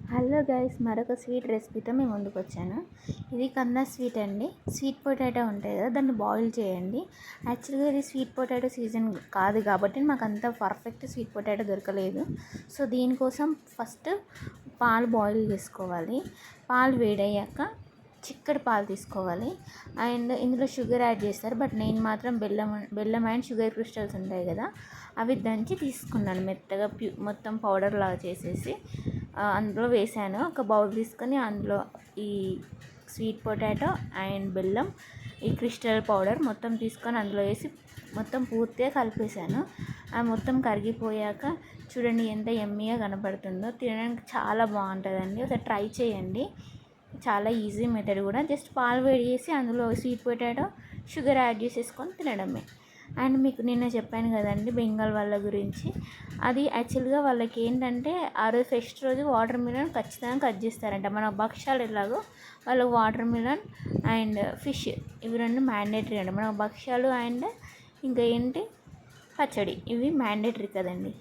Hello guys, మరొక sweet రెసిపీతో మేము ముందుకు వచ్చాను. ఇది కన్నా స్వీట్ అండి. స్వీట్ పొటాటో ఉంటుంది కదా, దాన్ని బాయిల్ చేయండి. యాక్చువల్గా ఇది స్వీట్ పొటాటో సీజన్ కాదు కాబట్టి మాకు అంత పర్ఫెక్ట్ స్వీట్ పొటాటో దొరకలేదు. సో దీనికోసం ఫస్ట్ పాలు బాయిల్ చేసుకోవాలి. పాలు వేడయ్యాక చిక్కటి పాలు తీసుకోవాలి. అండ్ ఇందులో షుగర్ యాడ్ చేస్తారు, బట్ నేను మాత్రం బెల్లం అండ్ షుగర్ క్రిస్టల్స్ ఉంటాయి కదా, అవి దంచి తీసుకున్నాను. మెత్తగా మొత్తం పౌడర్ లాగా చేసేసి అందులో వేసాను. ఒక బౌల్ తీసుకొని అందులో ఈ స్వీట్ పొటాటో అండ్ బెల్లం, ఈ క్రిస్టల్ పౌడర్ మొత్తం తీసుకొని అందులో వేసి మొత్తం పూర్తిగా కలిపేసాను. అది మొత్తం కరిగిపోయాక చూడండి ఎంత యమ్మీగా కనపడుతుందో. తినడానికి చాలా బాగుంటుందండి, ఒకసారి ట్రై చేయండి. చాలా ఈజీ మెథడ్ కూడా. జస్ట్ పాలు వేడి చేసి అందులో స్వీట్ పొటాటో, షుగర్ యాడ్ చేసేసుకొని తినడమే. అండ్ మీకు నిన్న చెప్పాను కదండి బెంగాల్ వాళ్ళ గురించి. అది యాక్చువల్గా వాళ్ళకి ఏంటంటే ఆ రోజు ఫెస్ట్ రోజు వాటర్ మిలన్ ఖచ్చితంగా కట్ చేస్తారంట. మన భక్ష్యాలు ఎలాగో వాళ్ళకు వాటర్ మిలన్ అండ్ ఫిష్ ఇవి రెండు మ్యాండేటరీ అంట. మన భక్ష్యాలు అండ్ ఇంకా ఏంటి పచ్చడి, ఇవి మ్యాండేటరీ కదండి.